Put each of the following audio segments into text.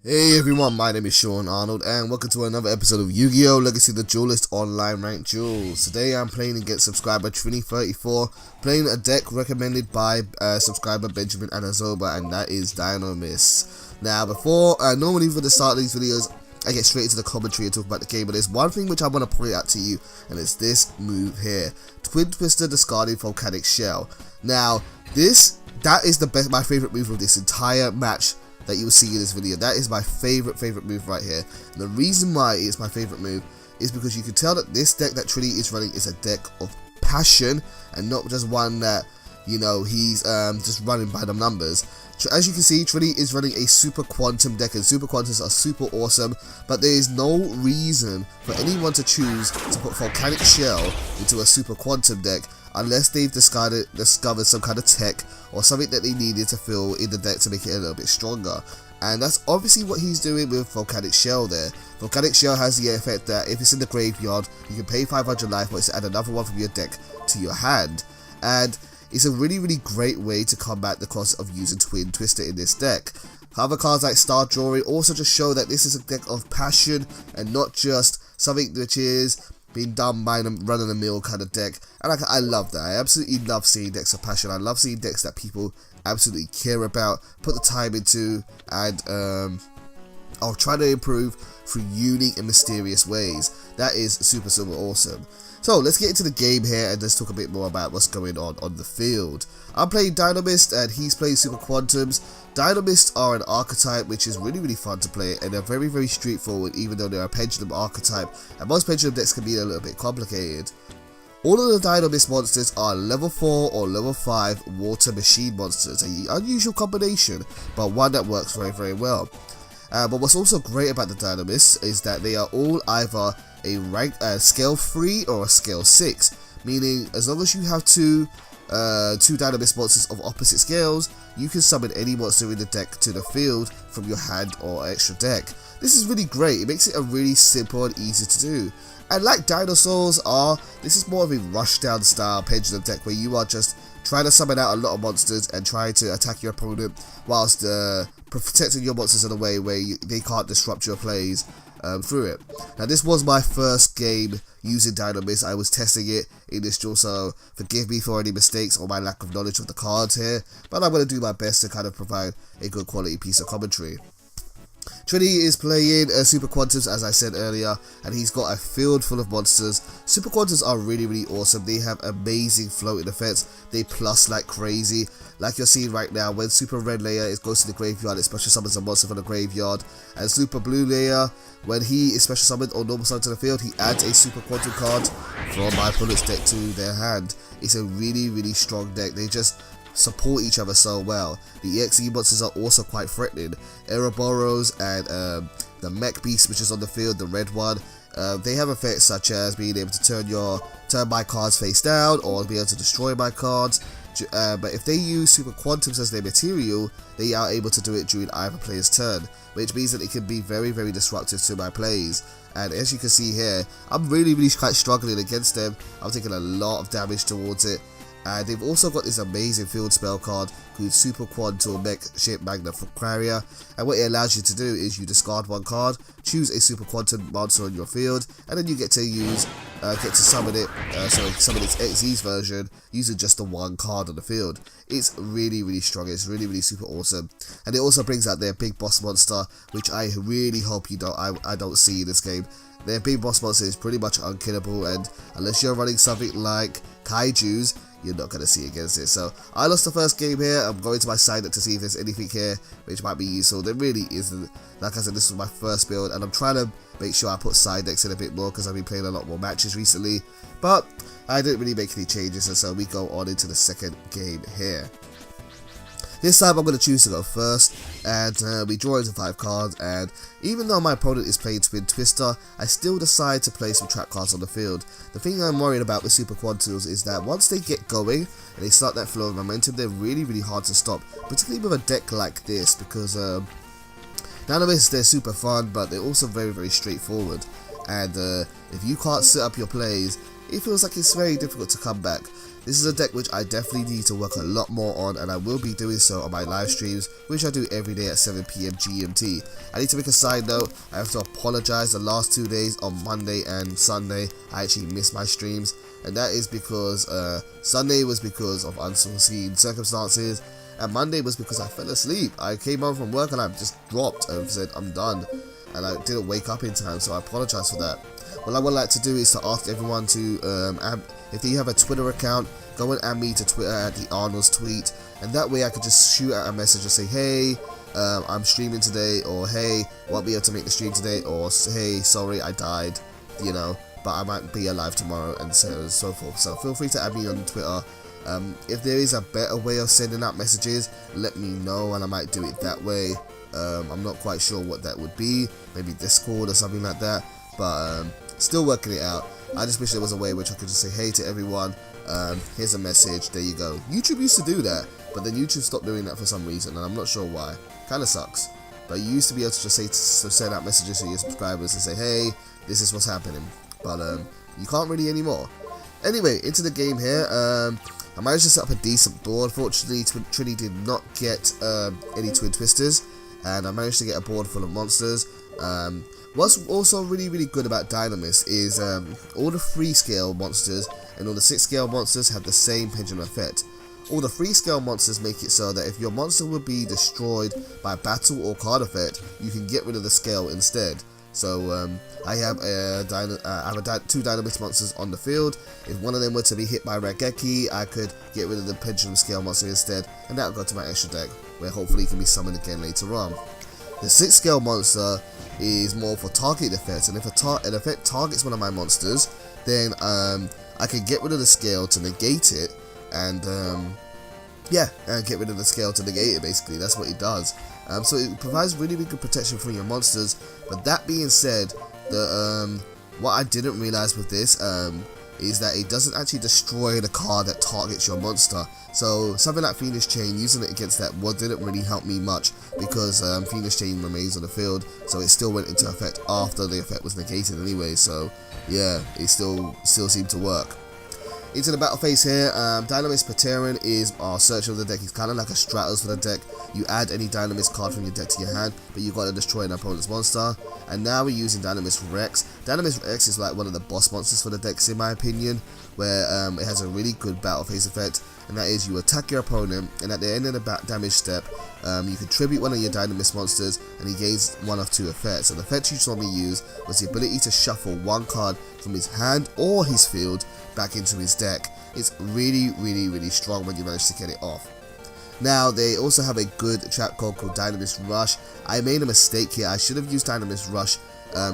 Hey everyone, my name is Sean Arnold and welcome to another episode of Yu-Gi-Oh! Legacy the Duelist Online Ranked Duels. Today I'm playing against subscriber Trini34, playing a deck recommended by subscriber Benjamin Anazoba, and that is DINOMISTS. Now normally for the start of these videos, I get straight into the commentary and talk about the game, but there's one thing which I want to point out to you, and it's this move here. Twin Twister discarding Volcanic Shell. Now, that is my favorite move of this entire match that you will see in this video. That is my favorite move right here. And the reason why it's my favorite move is because you can tell that this deck that Trini is running is a deck of passion and not just one that, you know, he's just running by the numbers. As you can see, Trini is running a Super Quantum deck, and Super Quantums are super awesome, but there is no reason for anyone to choose to put Volcanic Shell into a Super Quantum deck unless they've discovered some kind of tech or something that they needed to fill in the deck to make it a little bit stronger. And that's obviously what he's doing with Volcanic Shell there. Volcanic Shell has the effect that if it's in the graveyard, you can pay 500 life points to add another one from your deck to your hand. And it's a really great way to combat the cost of using Twin Twister in this deck. Other cards like Star Drawing also just show that this is a deck of passion and not just something which is being done by a run-of-the-mill kind of deck. And I love that. I absolutely love seeing decks of passion. I love seeing decks that people absolutely care about, put the time into, and I'll try to improve through unique and mysterious ways. That is super awesome. So let's get into the game here and let's talk a bit more about what's going on the field. I'm playing Dinomist and he's playing Super Quantums. Dinomists are an archetype which is really fun to play, and they're very straightforward, even though they're a pendulum archetype, and most pendulum decks can be a little bit complicated. All of the Dinomist monsters are level 4 or level 5 water machine monsters, an unusual combination, but one that works very well. But what's also great about the Dinomists is that they are all either a scale 3 or a scale 6, meaning as long as you have two Dinomist monsters of opposite scales, you can summon any monster in the deck to the field from your hand or extra deck. This is really great. It makes it a really simple and easy to do. And like Dinosaurs are, this is more of a rushdown style pendulum deck where you are just trying to summon out a lot of monsters and trying to attack your opponent whilst protecting your monsters in a way where they can't disrupt your plays through it. Now this was my first game using Dinomist. I was testing it in this duel, so forgive me for any mistakes or my lack of knowledge of the cards here, but I'm going to do my best to kind of provide a good quality piece of commentary. Trini is playing Super Quantums, as I said earlier, and he's got a field full of monsters. Super Quantums are really awesome. They have amazing floating effects. They plus like crazy. Like you're seeing right now, when Super Red Layer goes to the graveyard, it special summons a monster from the graveyard. And Super Blue Layer, when he is special summoned or normal summoned to the field, he adds a Super Quantum card from my opponent's deck to their hand. It's a really strong deck. They just support each other so well. The EXE monsters are also quite threatening. Ouroboros and the Mech Beast, which is on the field, the red one, they have effects such as being able to turn my cards face down or be able to destroy my cards. But if they use Super Quantums as their material, they are able to do it during either player's turn, which means that it can be very disruptive to my plays. And as you can see here, I'm really quite struggling against them. I'm taking a lot of damage towards it. And they've also got this amazing field spell card called Super Quantum Mech Ship Magna Carrier, and what it allows you to do is you discard one card, choose a Super Quantum monster on your field, and then you get to summon its XE's version using just the one card on the field. It's really strong. It's really super awesome, and it also brings out their big boss monster, which I really hope I don't see in this game. Their big boss monster is pretty much unkillable, and unless you're running something like Kaijus, you're not going to see against it. So I lost the first game here. I'm going to my side deck to see if there's anything here which might be useful. There really isn't. Like I said, this was my first build, and I'm trying to make sure I put side decks in a bit more because I've been playing a lot more matches recently. But I didn't really make any changes, and so we go on into the second game here. This time I'm going to choose to go first, and we draw into 5 cards, and even though my opponent is playing Twin Twister, I still decide to play some trap cards on the field. The thing I'm worried about with Super Quantums is that once they get going and they start that flow of momentum, they're really hard to stop, particularly with a deck like this, because Dinomists, they're super fun, but they're also very straightforward, and if you can't set up your plays, it feels like it's very difficult to come back. This is a deck which I definitely need to work a lot more on, and I will be doing so on my live streams, which I do every day at 7 PM GMT. I need to make a side note, I have to apologize. The last 2 days on Monday and Sunday, I actually missed my streams, and that is because Sunday was because of unforeseen circumstances, and Monday was because I fell asleep. I came home from work and I just dropped and said I'm done, and I didn't wake up in time, so I apologize for that. What I would like to do is to ask everyone to, if you have a Twitter account, go and add me to Twitter at the Arnold's tweet, and that way I could just shoot out a message and say, hey, I'm streaming today, or hey, won't be able to make the stream today, or hey, sorry, I died, you know, but I might be alive tomorrow, and so on and so forth. So feel free to add me on Twitter. If there is a better way of sending out messages, let me know, and I might do it that way. I'm not quite sure what that would be, maybe Discord or something like that, but still working it out. I just wish there was a way which I could just say hey to everyone, here's a message, there you go. YouTube used to do that, but then YouTube stopped doing that for some reason, and I'm not sure why. Kinda sucks. But you used to be able to just say, send out messages to your subscribers and say, hey, this is what's happening, but you can't really anymore. Anyway, into the game here. I managed to set up a decent board. Fortunately, Trini did not get any Twin Twisters, and I managed to get a board full of monsters. What's also really good about DINOMISTS is all the 3 scale monsters and all the 6 scale monsters have the same pendulum effect. All the 3 scale monsters make it so that if your monster would be destroyed by battle or card effect, you can get rid of the scale instead. So I have 2 DINOMISTS monsters on the field. If one of them were to be hit by Raigeki, I could get rid of the pendulum scale monster instead, and that would go to my extra deck, where hopefully it can be summoned again later on. The 6 scale monster is more for target effects, and if an effect targets one of my monsters, then I can get rid of the scale to negate it, and get rid of the scale to negate it. Basically, that's what it does. So it provides really good protection for your monsters. But that being said, what I didn't realize with this is that it doesn't actually destroy the card that targets your monster. So something like Phoenix Chain, using it against that didn't really help me much, because Phoenix Chain remains on the field, so it still went into effect after the effect was negated anyway. So yeah, it still seemed to work. Into the battle phase here, DINOMISTS Pateran is our searcher of the deck. He's kind of like a Stratos for the deck. You add any DINOMISTS card from your deck to your hand, but you've got to destroy an opponent's monster. And now we're using DINOMISTS Rex. DINOMISTS Rex is like one of the boss monsters for the decks in my opinion, where it has a really good battle phase effect, and that is you attack your opponent, and at the end of the damage step, you contribute one of your DINOMISTS monsters, and he gains one of 2 effects. And the effect you saw me use was the ability to shuffle 1 card from his hand or his field back into his deck. It's really strong when you manage to get it off. Now, they also have a good trap card called DINOMISTS Rush. I made a mistake here. I should have used DINOMISTS Rush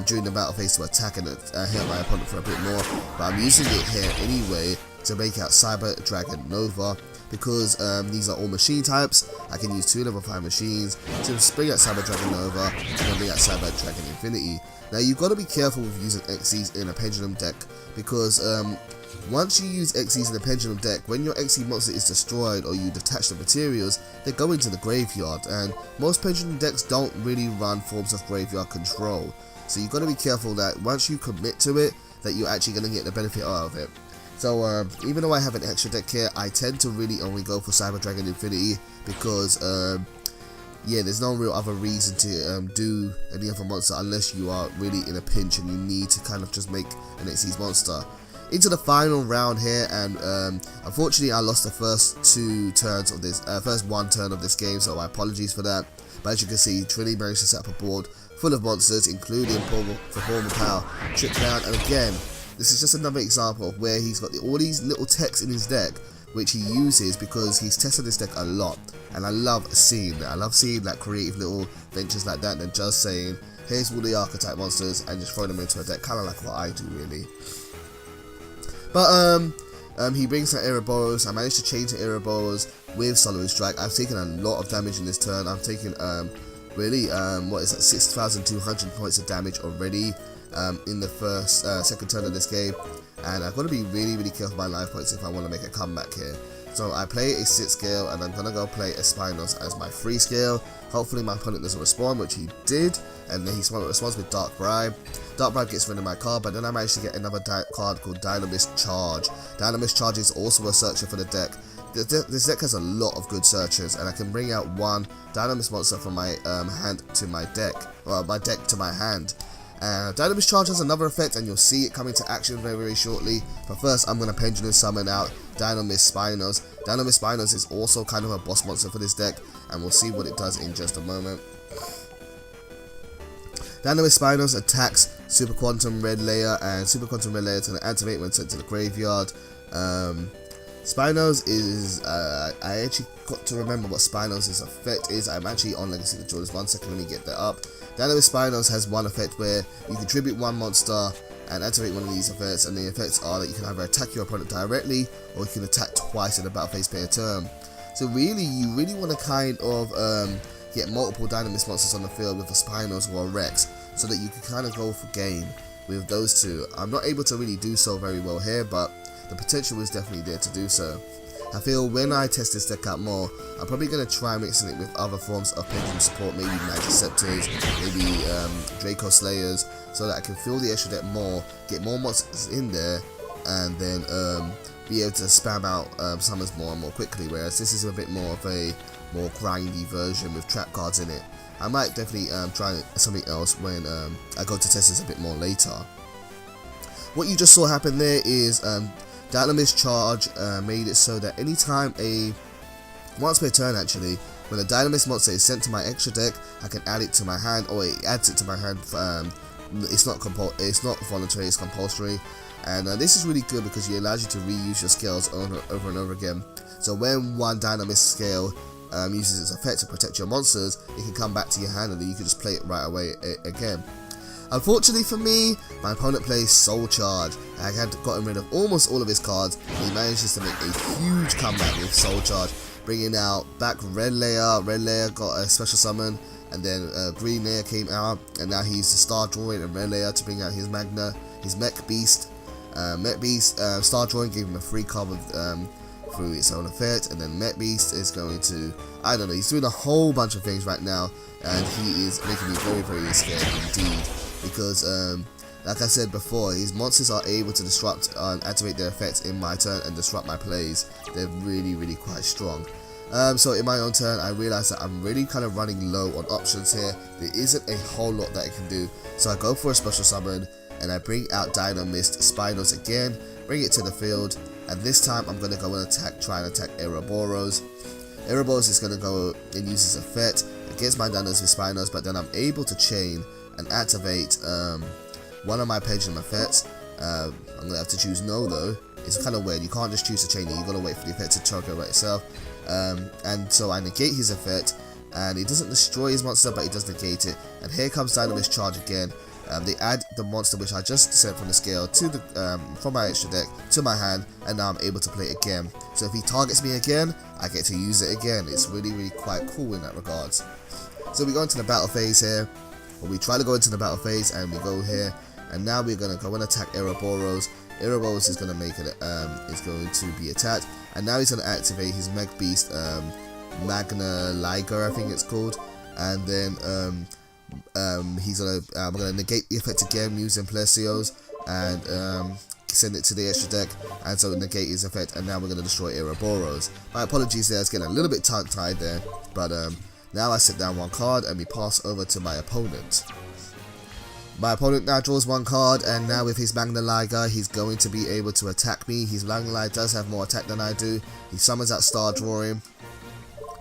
during the battle phase to attack and hit my opponent for a bit more, but I'm using it here anyway to make out Cyber Dragon Nova, because these are all machine types. I can use 2 level 5 machines to bring out Cyber Dragon Nova and then bring out Cyber Dragon Infinity. Now, you've got to be careful with using Xyzs in a pendulum deck, because once you use Xyzs in a pendulum deck, when your Xyz monster is destroyed or you detach the materials, they go into the graveyard, and most pendulum decks don't really run forms of graveyard control. So you've got to be careful that once you commit to it, that you're actually going to get the benefit out of it. So even though I have an extra deck here, I tend to really only go for Cyber Dragon Infinity, because yeah, there's no real other reason to do any other monster unless you are really in a pinch and you need to kind of just make an Xyz monster. Into the final round here, and unfortunately I lost the first 2 turns of this, first 1 turn of this game, so my apologies for that. But as you can see, Trini managed to set up a board full of monsters, including Performer Power, Trick Down, and again, this is just another example of where he's got all these little techs in his deck, which he uses because he's tested this deck a lot, and I love seeing that. I love seeing like creative little ventures like that, and just saying, here's all the archetype monsters, and just throwing them into a deck, kind of like what I do really. But he brings out Ouroboros. I managed to change the Ouroboros with Solar Strike. I've taken a lot of damage in this turn. I've taken what is that, 6,200 points of damage already in the second turn of this game, and I've got to be really careful with my life points if I want to make a comeback here. So I play a 6 scale, and I'm gonna go play a Spinos as my 3 scale. Hopefully my opponent doesn't respond, which he did, and then he responds with Dark Bribe. Dark Bribe gets rid of my card, but then I managed to get another card called Dynomist Charge. Dynomist Charge is also a searcher for the deck. This deck has a lot of good searchers, and I can bring out one Dynomist monster from my hand to my deck, or my deck to my hand. Dynomist Charge has another effect, and you'll see it coming to action very, very shortly. But first, I'm going to Pendulum Summon out Dynomist Spinos. Dynomist Spinos is also kind of a boss monster for this deck, and we'll see what it does in just a moment. Dynomist Spinos attacks Super Quantum Red Layer, and Super Quantum Red Layer is going to activate when sent to the graveyard. Spinos is, I actually got to remember what Spinos' effect is. I'm actually on Legacy of the Duelist. 1 second, let me get that up. Dynomist Spinos has one effect where you contribute one monster and activate one of these effects, and the effects are that you can either attack your opponent directly, or you can attack twice in a battle phase per turn. So really, you really want to kind of get multiple Dynomist monsters on the field with a Spinos or a Rex, so that you can kind of go for game with those two. I'm not able to really do so very well here, but the potential is definitely there to do so. I feel when I test this deck out more, I'm probably going to try mixing it with other forms of Pendulum support, maybe Magiceptors, maybe Draco Slayers, so that I can fill the extra deck more, get more monsters in there, and then be able to spam out summons more and more quickly, whereas this is a bit more of a more grindy version with trap cards in it. I might definitely try something else when I go to test this a bit more later. What you just saw happen there is Dynomist Charge made it so that anytime once per turn actually, when a Dynomist monster is sent to my extra deck, I can add it to my hand, or it adds it to my hand. It's not voluntary, it's compulsory, and this is really good because it allows you to reuse your scales over and over again. So when one Dynomist scale uses its effect to protect your monsters, it can come back to your hand, and then you can just play it right away again. Unfortunately for me, my opponent plays Soul Charge. I had gotten rid of almost all of his cards, and he manages to make a huge comeback with Soul Charge, bringing out back Red Layer. Red Layer got a special summon, and then Green Layer came out, and now he used the Star Drawing and Red Layer to bring out his Mech Beast. Mech Beast, Star Drawing gave him a free card through its own effect, and then Mech Beast is going to, I don't know, he's doing a whole bunch of things right now, and he is making me very, very scared indeed. Because, like I said before, his monsters are able to disrupt and activate their effects in my turn and disrupt my plays. They're really, really quite strong. So in my own turn, I realized that I'm really kind of running low on options here. There isn't a whole lot that I can do. So I go for a special summon, and I bring out Dynomist Spinos again, bring it to the field, and this time I'm going to go and try and attack Ouroboros. Ouroboros is going to go and use his effect against my Dynomist Spinos, but then I'm able to chain and activate one of my Pendulum effects. I'm going to have to choose no though. It's kind of weird, you can't just choose to chain it, you've got to wait for the effect to trigger by itself. And so I negate his effect, and it doesn't destroy his monster, but it does negate it. And here comes Dynomist Charge again. They add the monster which I just sent from the scale to the from my extra deck to my hand, and now I'm able to play it again. So if he targets me again, I get to use it again. It's really, really quite cool in that regards. So we go into the battle phase here. Well, we try to go into the battle phase, and we go here, and now we're gonna go and attack Ouroboros. Ouroboros is gonna make it. Is going to be attacked, and now he's gonna activate his Mech Beast, Magna Liger, I think it's called, and then he's gonna. I'm gonna negate the effect again using Plesios, and send it to the extra deck, and so negate his effect, and now we're gonna destroy Ouroboros. My apologies there, it's getting a little bit tongue-tied there, but now I sit down one card, and we pass over to my opponent. My opponent now draws one card, and now with his Magna Liger, he's going to be able to attack me. His Magna Liger does have more attack than I do. He summons that Star Drawing,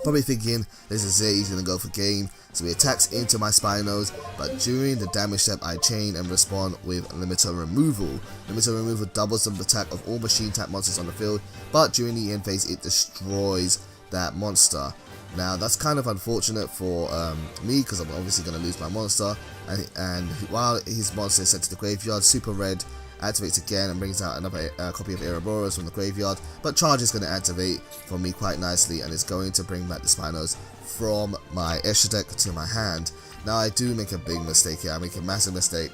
probably thinking this is it, he's going to go for game. So he attacks into my Spinos, but during the damage step I chain and respond with Limiter Removal. Limiter Removal doubles the attack of all machine type monsters on the field, but during the end phase it destroys that monster. Now that's kind of unfortunate for me, because I'm obviously going to lose my monster, and while his monster is sent to the graveyard, Super Red activates again and brings out another copy of Ouroboros from the graveyard, but Charge is going to activate for me quite nicely, and it's going to bring back the Spinos from my extra deck to my hand. Now I do make a big mistake here, I make a massive mistake.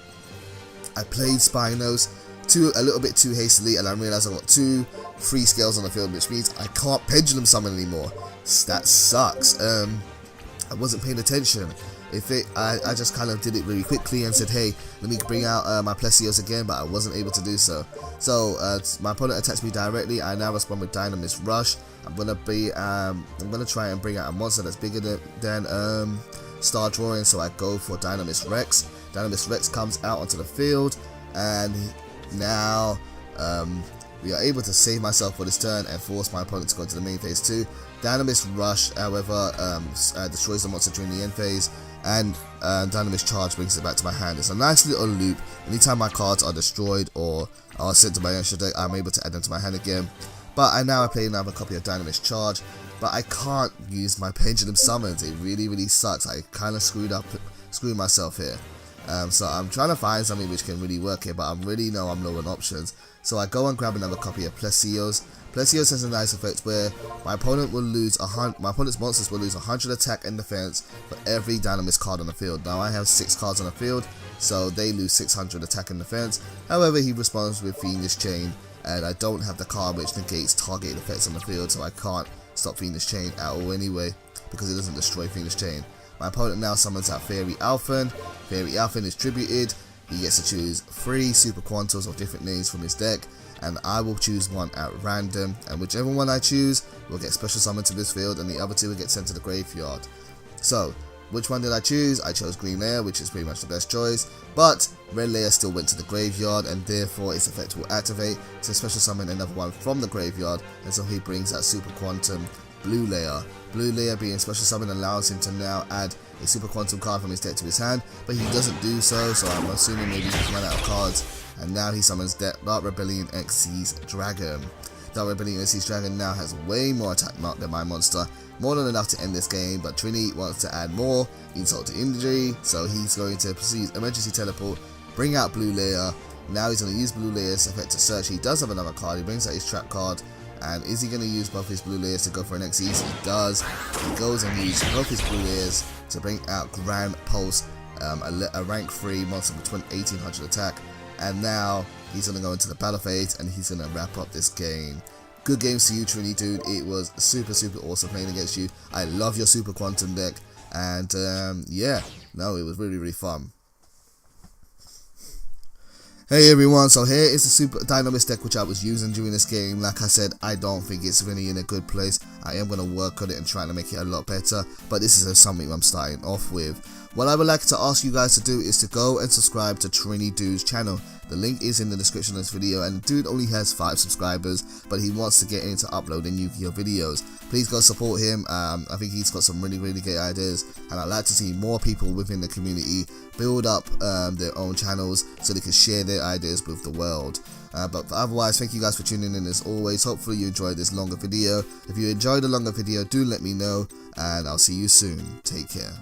I played Spinos a little bit too hastily, and I realized I got 2 free scales on the field, which means I can't pendulum summon anymore. That sucks. I wasn't paying attention. I just kind of did it really quickly and said, hey, let me bring out my Plesios again, but I wasn't able to do so. So my opponent attacks me directly. I now respond with Dynamis Rush. I'm gonna try and bring out a monster that's bigger than Star Drawing, so I go for Dynamis Rex. Dynamis Rex comes out onto the field, and now we are able to save myself for this turn and force my opponent to go into the main phase 2. Dynamis Rush, however, destroys the monster during the end phase, and Dynamis Charge brings it back to my hand. It's a nice little loop. Anytime my cards are destroyed or are sent to my extra deck, I'm able to add them to my hand again. But I play another copy of Dynamis Charge, but I can't use my Pendulum Summons. It really sucks. I kind of screwed myself here. So I'm trying to find something which can really work here, but I'm low on options. So I go and grab another copy of Plesios. Plesios has a nice effect where my opponent's monsters will lose 100 attack and defense for every Dynamis card on the field. Now I have 6 cards on the field, so they lose 600 attack and defense. However, he responds with Fiendish Chain, and I don't have the card which negates targeted effects on the field, so I can't stop Fiendish Chain at all anyway, because it doesn't destroy Fiendish Chain. My opponent now summons out Fairy Alphen. Fairy Alphen is tributed. He gets to choose 3 Super Quantos of different names from his deck, and I will choose one at random, and whichever one I choose will get special summoned to this field, and the other 2 will get sent to the graveyard. So, which one did I choose? I chose Green Layer, which is pretty much the best choice, but Red Layer still went to the graveyard, and therefore its effect will activate to special summon another one from the graveyard, and so he brings out Super Quantum Blue Layer. Blue Layer being special summon allows him to now add a Super Quantum card from his deck to his hand, but he doesn't do so, so I'm assuming maybe he's run out of cards, and now he summons Dark Rebellion Xyz Dragon. Dark Rebellion Xyz Dragon now has way more attack mark than my monster, more than enough to end this game, but Trini wants to add more insult to injury, so he's going to proceed Emergency Teleport, bring out Blue Layer. Now he's going to use Blue Layer's effect to search. He does have another card, he brings out his trap card, and is he going to use both his Blue Layers to go for an Xyz? He does. He goes and uses both his Blue Layers to bring out Grand Pulse, a rank 3 monster with 1800 attack, and now he's going to go into the battle phase and he's going to wrap up this game. Good games to you, Trini dude. It was super awesome playing against you. I love your Super Quantum deck, and yeah, no, it was really fun. Hey everyone, so here is the Super Dynomist deck which I was using during this game. Like I said, I don't think it's really in a good place. I am going to work on it and try to make it a lot better, but this is something I'm starting off with. What I would like to ask you guys to do is to go and subscribe to Trini Dude's channel. The link is in the description of this video, and Dude only has 5 subscribers, but he wants to get into uploading Yu-Gi-Oh videos. Please go support him. I think he's got some really great ideas, and I'd like to see more people within the community build up their own channels so they can share their ideas with the world. But otherwise, thank you guys for tuning in as always. Hopefully you enjoyed this longer video. If you enjoyed the longer video, do let me know, and I'll see you soon. Take care.